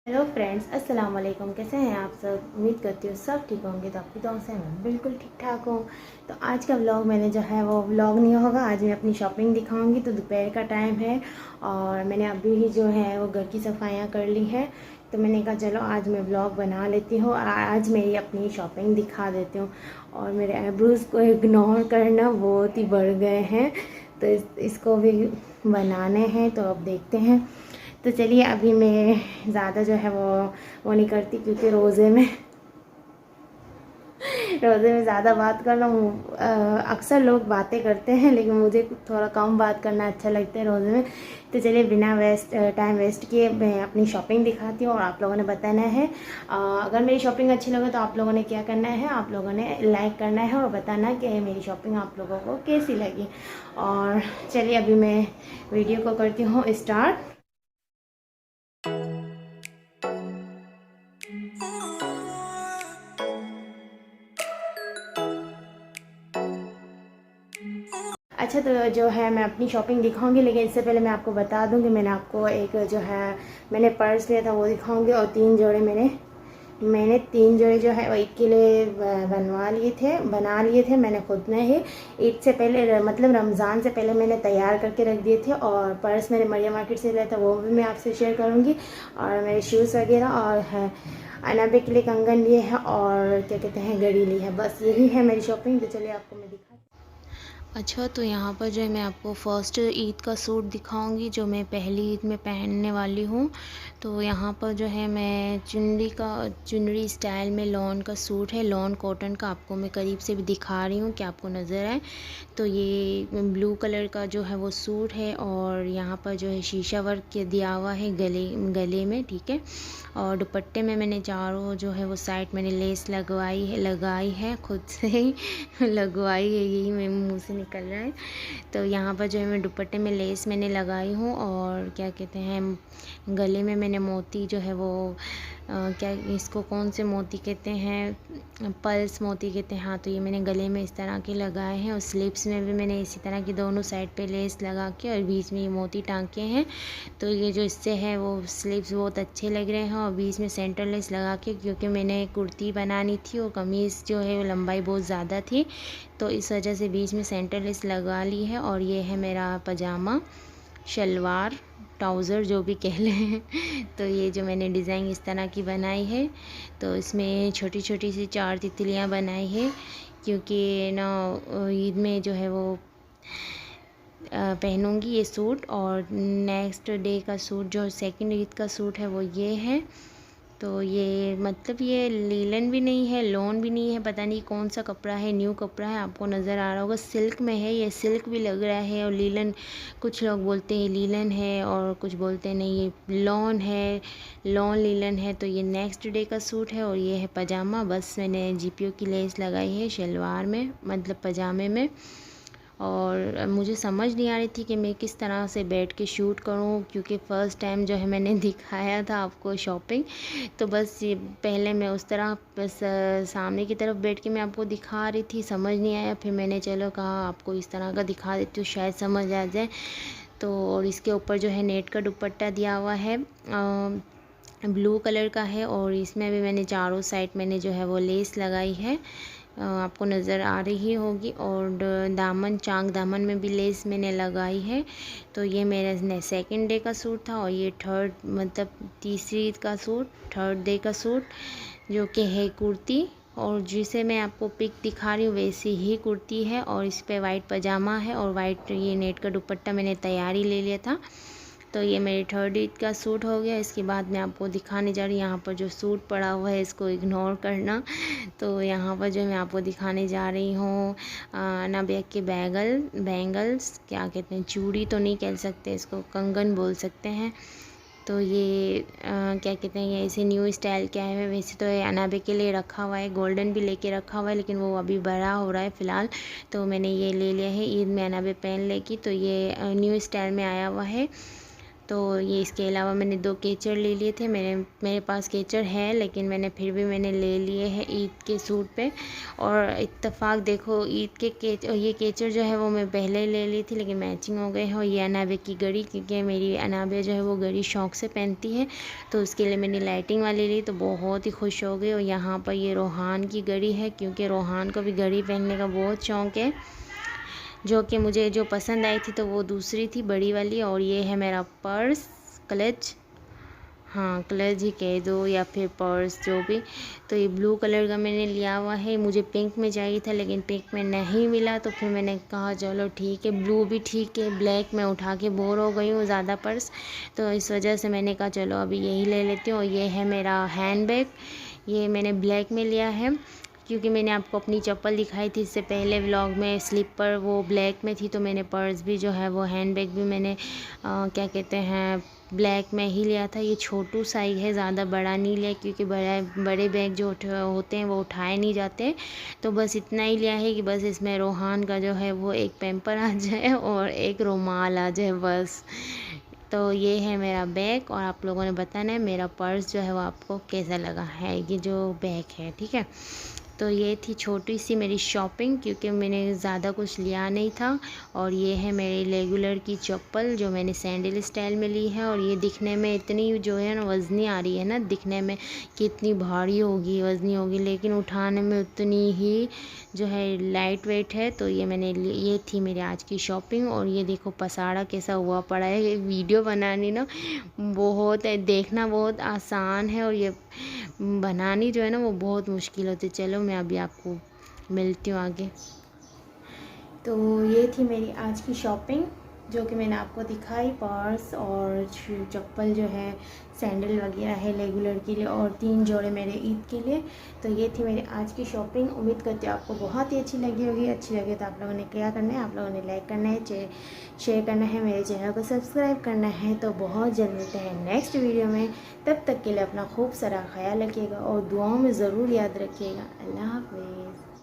Hello friends, अस्सलाम वालेकुम। कैसे हैं आप सब? उम्मीद करती हूँ सब ठीक होंगे। तो आपकी दुआ से मैं बिल्कुल ठीक ठाक हूँ। तो आज का व्लॉग मैंने जो है वो व्लॉग नहीं होगा। आज मैं अपनी शॉपिंग दिखाऊंगी। तो दोपहर का टाइम है और मैंने अभी ही जो है वो घर की सफाइयाँ कर ली हैं। तो मैंने कहा चलो आज मैं व्लॉग बना लेती हूँ और आज मेरी अपनी शॉपिंग दिखा देती हूँ। और मेरे आईब्रोज़ को इग्नोर करना बहुत ही बढ़ गए हैं, तो इसको भी बनाने हैं। तो अब देखते हैं। तो चलिए, अभी मैं ज़्यादा जो है वो नहीं करती, क्योंकि रोज़े में ज़्यादा बात करना अक्सर लोग बातें करते हैं, लेकिन मुझे थोड़ा कम बात करना अच्छा लगता है रोज़े में। तो चलिए, बिना टाइम वेस्ट किए मैं अपनी शॉपिंग दिखाती हूँ और आप लोगों ने बताना है। अगर मेरी शॉपिंग अच्छी लगे तो आप लोगों ने क्या करना है, आप लोगों ने लाइक करना है और बताना कि मेरी शॉपिंग आप लोगों को कैसी लगी। और चलिए, अभी मैं वीडियो को करती हूँ स्टार्ट। अच्छा, तो जो है मैं अपनी शॉपिंग दिखाऊंगी, लेकिन इससे पहले मैं आपको बता दूं कि मैंने आपको एक जो है मैंने पर्स लिया था वो दिखाऊंगी। और मैंने तीन जोड़े जो है वो ईद के लिए बना लिए थे मैंने खुद ने ही। ईद से पहले, मतलब रमज़ान से पहले मैंने तैयार करके रख दिए थे। और पर्स मैंने मरिया मार्केट से लिया था, वो भी मैं आपसे शेयर करूँगी। और मेरे शूज़ वगैरह और है अनाबे के लिए कंगन लिए हैं और क्या कहते हैं घड़ी ली है। बस यही है मेरी शॉपिंग। तो चलिए आपको मैं दिखा। अच्छा, तो यहाँ पर जो है मैं आपको फ़र्स्ट ईद का सूट दिखाऊंगी जो मैं पहली ईद में पहनने वाली हूँ। तो यहाँ पर जो है मैं चुनरी स्टाइल में लॉन का सूट है, लॉन कॉटन का। आपको मैं करीब से भी दिखा रही हूँ कि आपको नज़र आए। तो ये ब्लू कलर का जो है वो सूट है और यहाँ पर जो है शीशा वर्क दिया हुआ है गले में, ठीक है। और दुपट्टे में मैंने चारों जो है वो साइड मैंने लेस लगाई है खुद से ही लगवाई है, यही मेरे मुँह से निकल रहा है। तो यहाँ पर जो है मैं दुपट्टे में लेस मैंने लगाई हूँ और क्या कहते हैं गले में मैंने मोती जो है वो क्या इसको कौन से मोती कहते हैं, पल्स मोती कहते हैं। हाँ, तो ये मैंने गले में इस तरह के लगाए हैं और स्लिप्स में भी मैंने इसी तरह की दोनों साइड पे लेस लगा के और बीच में ये मोती टांके हैं। तो ये जो इससे है वो स्लिप्स बहुत अच्छे लग रहे हैं। और बीच में सेंटर लेस लगा के, क्योंकि मैंने कुर्ती बनानी थी और कमीज़ जो है वो लंबाई बहुत ज़्यादा थी, तो इस वजह से बीच में सेंटर लेस लगा ली है। और ये है मेरा पजामा, शलवार, ट्राउज़र जो भी कह लें तो ये जो मैंने डिज़ाइन इस तरह की बनाई है। तो इसमें छोटी छोटी सी 4 तितलियाँ बनाई है, क्योंकि ना ईद में जो है वो पहनूंगी ये सूट। और नेक्स्ट डे का सूट जो सेकंड ईद का सूट है वो ये है। तो ये मतलब ये लीलन भी नहीं है, लॉन भी नहीं है, पता नहीं कौन सा कपड़ा है, न्यू कपड़ा है। आपको नज़र आ रहा होगा सिल्क में है, ये सिल्क भी लग रहा है। और लीलन, कुछ लोग बोलते हैं लीलन है और कुछ बोलते हैं नहीं ये लॉन है, लॉन लीलन है। तो ये नेक्स्ट डे का सूट है और ये है पजामा। बस मैंने जीपीओ की लेस लगाई है शलवार में, मतलब पजामे में। और मुझे समझ नहीं आ रही थी कि मैं किस तरह से बैठ के शूट करूं, क्योंकि फ़र्स्ट टाइम जो है मैंने दिखाया था आपको शॉपिंग। तो बस ये पहले मैं उस तरह बस सामने की तरफ बैठ के मैं आपको दिखा रही थी, समझ नहीं आया। फिर मैंने चलो कहा आपको इस तरह का दिखा देती हूँ, शायद समझ आ जाए। तो और इसके ऊपर जो है नेट का दुपट्टा दिया हुआ है, ब्लू कलर का है। और इसमें भी मैंने चारों साइड मैंने जो है वो लेस लगाई है, आपको नज़र आ रही होगी। और दामन, चाक दामन में भी लेस मैंने लगाई है। तो ये मेरा सेकंड डे का सूट था और ये थर्ड, मतलब तीसरी ईद का सूट, थर्ड डे का सूट, जो कि है कुर्ती। और जिसे मैं आपको पिक दिखा रही हूँ वैसी ही कुर्ती है और इस पे वाइट पजामा है और वाइट ये नेट का दुपट्टा मैंने तैयारी ले लिया था। तो ये मेरी थर्ड ईद का सूट हो गया। इसके बाद मैं आपको दिखाने जा रही हूँ, यहाँ पर जो सूट पड़ा हुआ है इसको इग्नोर करना। तो यहाँ पर जो मैं आपको दिखाने जा रही हूँ अनाबिया के बैंगल्स, क्या कहते हैं, चूड़ी तो नहीं कह सकते इसको, कंगन बोल सकते हैं। तो ये क्या कहते हैं, ये ऐसे न्यू स्टाइल क्या है, वैसे तो ये अनाबे के लिए रखा हुआ है, गोल्डन भी लेके रखा हुआ है, लेकिन वो अभी बड़ा हो रहा है फ़िलहाल। तो मैंने ये ले लिया है, ईद में अनाबे पहन लेगी। तो ये न्यू स्टाइल में आया हुआ है। तो ये इसके अलावा मैंने 2 केचर ले लिए थे। मेरे पास केचर है, लेकिन फिर भी मैंने ले लिए हैं ईद के सूट पे। और इत्तेफाक देखो, ईद के ये केचर जो है वो मैं पहले ले ली थी, लेकिन मैचिंग हो गए हैं। और ये अनाबे की घड़ी, क्योंकि मेरी अनाबे जो है वो घड़ी शौक़ से पहनती है, तो उसके लिए मैंने लाइटिंग वाली ली, तो बहुत ही खुश हो गई। और यहाँ पर ये रोहान की घड़ी है, क्योंकि रोहान को भी घड़ी पहनने का बहुत शौक़ है। जो कि मुझे जो पसंद आई थी तो वो दूसरी थी, बड़ी वाली। और ये है मेरा पर्स, क्लच, हाँ क्लच ही कह दो या फिर पर्स, जो भी। तो ये ब्लू कलर का मैंने लिया हुआ है। मुझे पिंक में चाहिए था, लेकिन पिंक में नहीं मिला, तो फिर मैंने कहा चलो ठीक है, ब्लू भी ठीक है। ब्लैक में उठा के बोर हो गई हूँ ज़्यादा पर्स, तो इस वजह से मैंने कहा चलो अभी यही ले लेती हूँ। और ये है मेरा हैंड बैग, ये मैंने ब्लैक में लिया है, क्योंकि मैंने आपको अपनी चप्पल दिखाई थी इससे पहले व्लॉग में, स्लीपर वो ब्लैक में थी। तो मैंने पर्स भी जो है वो हैंड बैग भी मैंने क्या कहते हैं ब्लैक में ही लिया था। ये छोटू साइज है, ज़्यादा बड़ा नहीं लिया, क्योंकि बड़े बैग जो होते हैं वो उठाए नहीं जाते। तो बस इतना ही लिया है कि बस इसमें रोहान का जो है वो एक पैम्पर आ जाए और एक रुमाल आ जाए बस। तो ये है मेरा बैग, और आप लोगों ने बताना है मेरा पर्स जो है वो आपको कैसा लगा है, ये जो बैग है, ठीक है। तो ये थी छोटी सी मेरी शॉपिंग, क्योंकि मैंने ज़्यादा कुछ लिया नहीं था। और ये है मेरी रेगुलर की चप्पल, जो मैंने सैंडल स्टाइल में ली है। और ये दिखने में इतनी जो है ना वज़नी आ रही है ना, दिखने में कि इतनी भारी होगी, वज़नी होगी, लेकिन उठाने में उतनी ही जो है लाइट वेट है। तो ये थी मेरी आज की शॉपिंग। और ये देखो पसाड़ा कैसा हुआ पड़ा है। ये वीडियो बनानी ना बहुत है, देखना बहुत आसान है, और ये बनानी जो है ना वो बहुत मुश्किल होती है। चलो मैं अभी आपको मिलती हूँ आगे। तो ये थी मेरी आज की शॉपिंग, जो कि मैंने आपको दिखाई। पर्स और चप्पल जो है, सैंडल वगैरह है रेगुलर के लिए, और 3 जोड़े मेरे ईद के लिए। तो ये थी मेरी आज की शॉपिंग। उम्मीद करती हूँ आपको बहुत ही अच्छी लगी होगी। अच्छी लगे तो आप लोगों ने क्या करना है, आप लोगों ने लाइक करना है, शेयर करना है, मेरे चैनल को सब्सक्राइब करना है। तो बहुत जल्द मिलते हैं नेक्स्ट वीडियो में। तब तक के लिए अपना खूब सारा ख्याल रखिएगा और दुआओं में ज़रूर याद रखिएगा। अल्लाह हाफ़िज़।